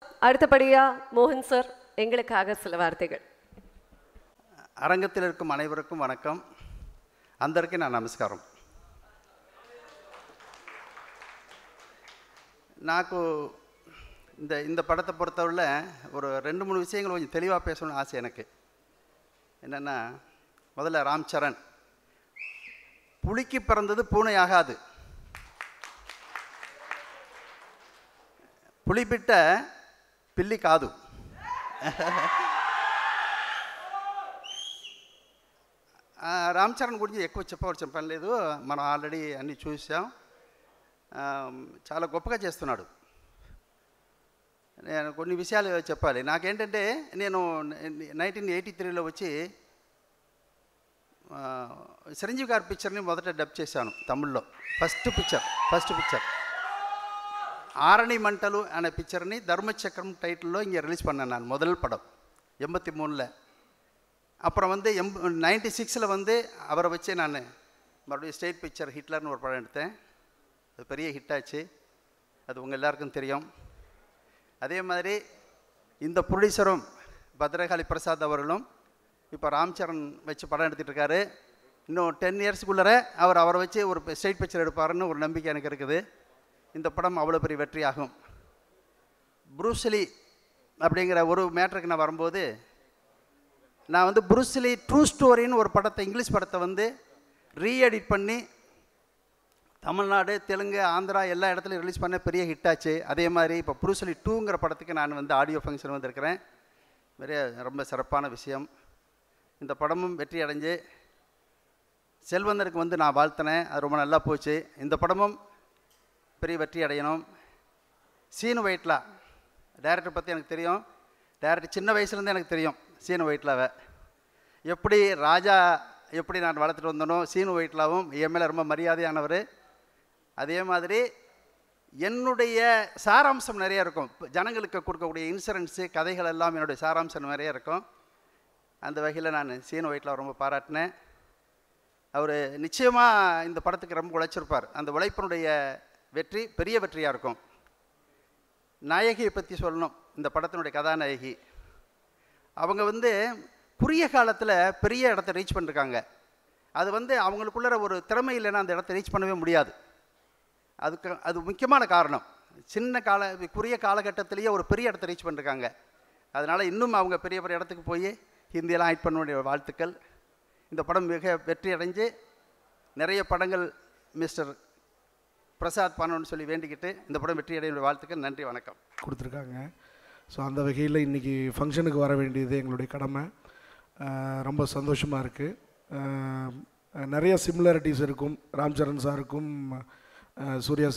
அடுத்தபடியா மோகன் சார் எங்களுக்காக சில வார்த்தைகள். அரங்கத்தில் இருக்கும் அனைவருக்கும் வணக்கம். అందరికీ నా నమస్కారం. నాకు இந்த படத்தை பொறுத்தவரை ஒரு 2-3 விஷயங்கள் கொஞ்சம் தெளிவாக பேசணும்னு ஆசை எனக்கு. என்னென்னா, முதல்ல ராம் சரண், புலிக்கு பிறந்தது பூனை ஆகாது, పులి బిడ్డ పిల్లి కాదు. రామ్ చరణ్ గురించి ఎక్కువ చెప్పవలసిన పని లేదు, మనం ఆల్రెడీ అన్నీ చూసాం. చాలా గొప్పగా చేస్తున్నాడు. నేను కొన్ని విషయాలు చెప్పాలి. నాకేంటంటే, నేను 1983లో వచ్చి చిరంజీవి గారి పిక్చర్ని మొదట డబ్ చేశాను తమిళ్లో. ఫస్ట్ పిక్చర్ ஆரணி மண்டலு அనే பிக்சர்னி தர்மச்சக்கரம் டைட்டிலில் இங்கே ரிலீஸ் பண்ணேன் நான். முதல் படம் 83ல். அப்புறம் 96ல் அவரை வச்சு நான் மறுபடியும் ஸ்டேட் பிக்சர் ஹிட்லர்னு ஒரு படம் எடுத்தேன். அது பெரிய ஹிட் ஆச்சு, அது உங்கள் எல்லாருக்கும் தெரியும். அதே மாதிரி இந்த ப்ரொடியூசரும் பத்ரகாளி பிரசாத் அவர்களும் இப்போ ராம் சரண் வச்சு படம் எடுத்துகிட்டு இருக்காரு. இன்னும் 10 இயர்ஸுக்குள்ளே அவரை வச்சு ஒரு ஸ்டேட் பிக்சர் எடுப்பாருன்னு ஒரு நம்பிக்கை எனக்கு இருக்குது. இந்த படம் அவ்வளோ பெரிய வெற்றியாகும். ப்ரூஸ்லி அப்படிங்கிற ஒரு மேட்டருக்கு நான் வரும்போது, நான் ப்ரூஸ்லி ட்ரூ ஸ்டோரின்னு ஒரு படத்தை, இங்கிலீஷ் படத்தை ரீஎடிட் பண்ணி தமிழ்நாடு, தெலுங்கு, ஆந்திரா எல்லா இடத்துலையும் ரிலீஸ் பண்ண பெரிய ஹிட் ஆச்சு. அதே மாதிரி இப்போ ப்ரூஸ்லி 2ங்கிற படத்துக்கு நான் ஆடியோ ஃபங்க்ஷன் வந்திருக்கிறேன். நிறைய ரொம்ப சிறப்பான விஷயம். இந்த படமும் வெற்றி அடைஞ்சு செல்வந்தருக்கு நான் வாழ்த்தினேன். அது ரொம்ப நல்லா போச்சு. இந்த படமும் பெரிய வெற்றி அடையணும். சீனு வைட்லா டைரக்டர் பற்றி எனக்கு தெரியும். டைரக்டர் சின்ன வயசுலேருந்தே எனக்கு தெரியும் சீனு வைட்லாவை. எப்படி ராஜா எப்படி நான் வளர்த்துட்டு வந்தனோ, சீனு வைட்லாவும் என் மேலே ரொம்ப மரியாதையானவர். அதே மாதிரி என்னுடைய சாராம்சம் நிறைய இருக்கும். ஜனங்களுக்கு கொடுக்கக்கூடிய இன்சூரன்ஸு கதைகள் எல்லாம் என்னுடைய சாராம்சம் நிறைய இருக்கும். அந்த வகையில் நான் சீனு வைட்லா ரொம்ப பாராட்டினேன். அவர் நிச்சயமாக இந்த படத்துக்கு ரொம்ப உழைச்சிருப்பார். அந்த உழைப்பினுடைய வெற்றி பெரிய வெற்றியாக இருக்கும். நாயகியை பற்றி சொல்லணும். இந்த படத்தினுடைய கதாநாயகி அவங்க குறுகிய காலத்தில் பெரிய இடத்த ரீச் பண்ணிருக்காங்க. அது அவங்களுக்குள்ள ஒரு திறமை இல்லைன்னா அந்த இடத்த ரீச் பண்ணவே முடியாது. அது முக்கியமான காரணம். குறுகிய காலகட்டத்திலேயே ஒரு பெரிய இடத்த ரீச் பண்ணிருக்காங்க. அதனால் இன்னும் அவங்க பெரிய பெரிய இடத்துக்கு போய் ஹிந்தியெல்லாம் ஆக்ட் பண்ண வேண்டிய வாழ்த்துக்கள். இந்த படம் மிக வெற்றி அடைஞ்சு நிறைய படங்கள் மிஸ்டர் பிரசாத் பண்ணணும்னு சொல்லி வேண்டிக்கிட்டு இந்த படம் வெற்றி அடைய வாழ்த்துக்கள். நன்றி, வணக்கம். கொடுத்துருக்காங்க. ஸோ அந்த வகையில் இன்றைக்கி ஃபங்க்ஷனுக்கு வர வேண்டியது எங்களுடைய கடமை. ரொம்ப சந்தோஷமாக இருக்குது. நிறைய சிமிலாரிட்டிஸ் இருக்கும் ராம் சரண் சாருக்கும் சூர்யா சார்